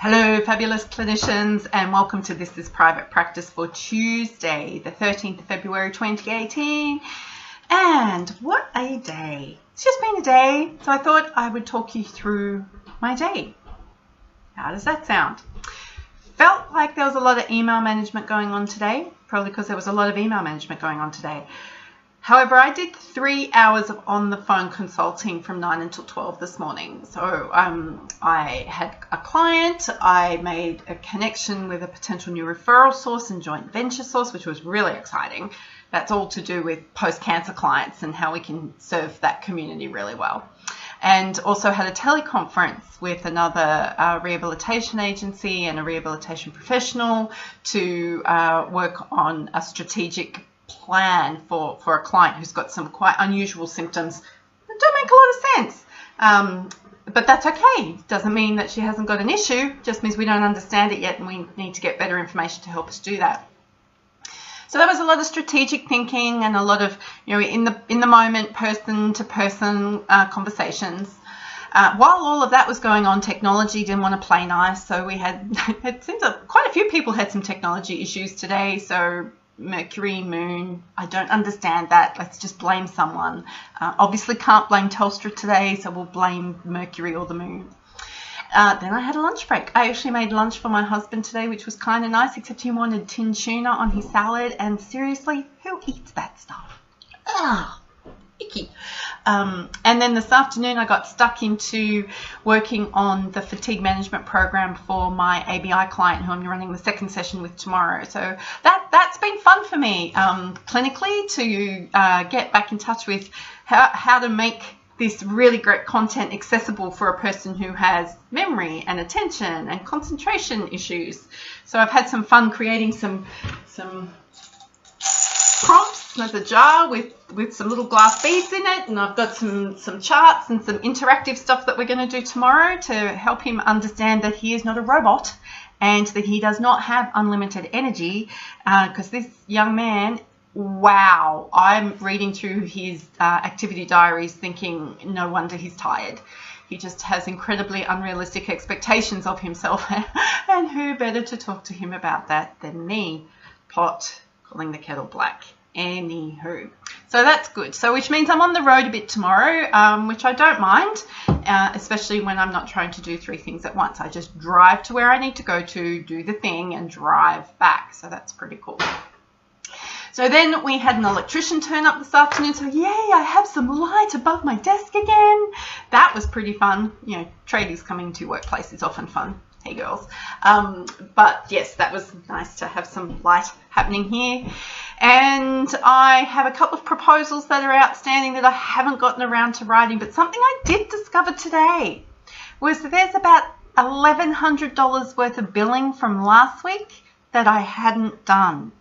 Hello, fabulous clinicians, and welcome to This is Private Practice for Tuesday, the 13th of February 2018. And what a day. It's just been a day, so I thought I would talk you through my day. How does that sound? Felt like there was a lot of email management going on today, probably because there was a lot of email management going on today. However, I did 3 hours of on-the-phone consulting from 9 until 12 this morning. So I had a client, I made a connection with a potential new referral source and joint venture source, which was really exciting. That's all to do with post-cancer clients and how we can serve that community really well. And also had a teleconference with another rehabilitation agency and a rehabilitation professional to work on a strategic plan for a client who's got some quite unusual symptoms that don't make a lot of sense. But that's okay. Doesn't mean that she hasn't got an issue. Just means we don't understand it yet and we need to get better information to help us do that. So that was a lot of strategic thinking and a lot of, in the moment, person to person conversations. While all of that was going on, technology didn't want to play nice. So we had, it seems like quite a few people had some technology issues today. So Mercury, Moon, I don't understand that. Let's just blame someone. Obviously can't blame Telstra today, so we'll blame Mercury or the Moon. Then I had a lunch break. I actually made lunch for my husband today, which was kind of nice, except he wanted tinned tuna on his salad, and seriously, who eats that stuff? Icky. And then this afternoon I got stuck into working on the fatigue management program for my ABI client who I'm running the second session with tomorrow. So that's been fun for me clinically to get back in touch with how to make this really great content accessible for a person who has memory and attention and concentration issues. So I've had some fun creating some prompts. There's a jar with some little glass beads in it, and I've got some charts and some interactive stuff that we're going to do tomorrow to help him understand that he is not a robot and that he does not have unlimited energy, because this young man, wow, I'm reading through his activity diaries thinking no wonder he's tired. He just has incredibly unrealistic expectations of himself, and who better to talk to him about that than me? Pot calling the kettle black. Anywho, so that's good. So which means I'm on the road a bit tomorrow, which I don't mind, especially when I'm not trying to do 3 things at once. I just drive to where I need to go to, do the thing, and drive back. So that's pretty cool. So then we had an electrician turn up this afternoon. So yay, I have some light above my desk again. That was pretty fun. Tradies coming to workplace is often fun. Hey girls. But yes, that was nice to have some light happening here. And I have a couple of proposals that are outstanding that I haven't gotten around to writing, but something I did discover today was that there's about $1,100 worth of billing from last week that I hadn't done.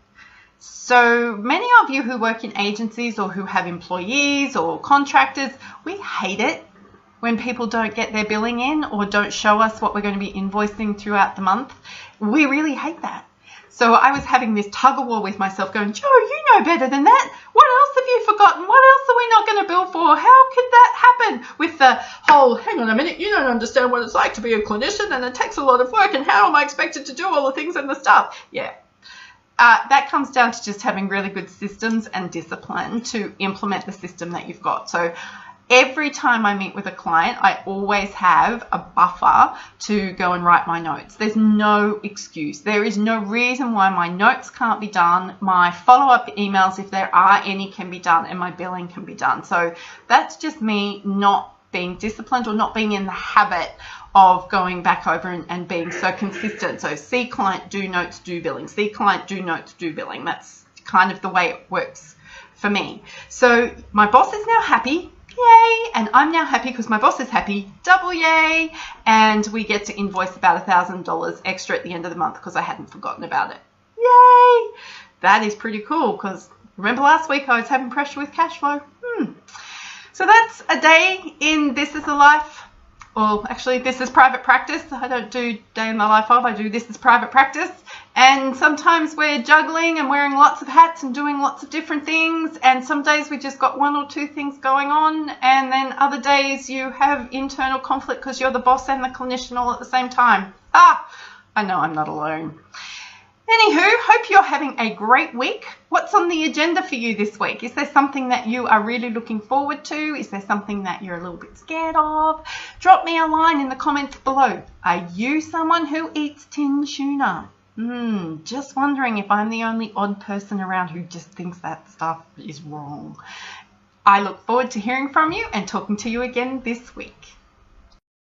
So many of you who work in agencies or who have employees or contractors, we hate it when people don't get their billing in or don't show us what we're going to be invoicing throughout the month. We really hate that. So I was having this tug of war with myself going, Joe, you know better than that. What else have you forgotten? What else are we not going to bill for? How could that happen? With the whole, hang on a minute, you don't understand what it's like to be a clinician and it takes a lot of work and how am I expected to do all the things and the stuff? Yeah. That comes down to just having really good systems and discipline to implement the system that you've got. So every time I meet with a client, I always have a buffer to go and write my notes. There's no excuse. There is no reason why my notes can't be done. My follow-up emails, if there are any, can be done, and my billing can be done. So that's just me not being disciplined or not being in the habit of going back over and being so consistent. So see client, do notes, do billing. See client, do notes, do billing. That's kind of the way it works for me. So my boss is now happy. Yay! And I'm now happy because my boss is happy. Double yay! And we get to invoice about $1,000 extra at the end of the month because I hadn't forgotten about it. Yay! That is pretty cool because remember last week I was having pressure with cash flow. So that's a day in This is a Life. Well, actually, This is Private Practice. I don't do day in the life of. I do This is Private Practice. And sometimes we're juggling and wearing lots of hats and doing lots of different things. And some days we just got one or two things going on. And then other days you have internal conflict because you're the boss and the clinician all at the same time. I know I'm not alone. Anywho, hope you're having a great week. What's on the agenda for you this week? Is there something that you are really looking forward to? Is there something that you're a little bit scared of? Drop me a line in the comments below. Are you someone who eats tin tuna? Just wondering if I'm the only odd person around who just thinks that stuff is wrong. I look forward to hearing from you and talking to you again this week.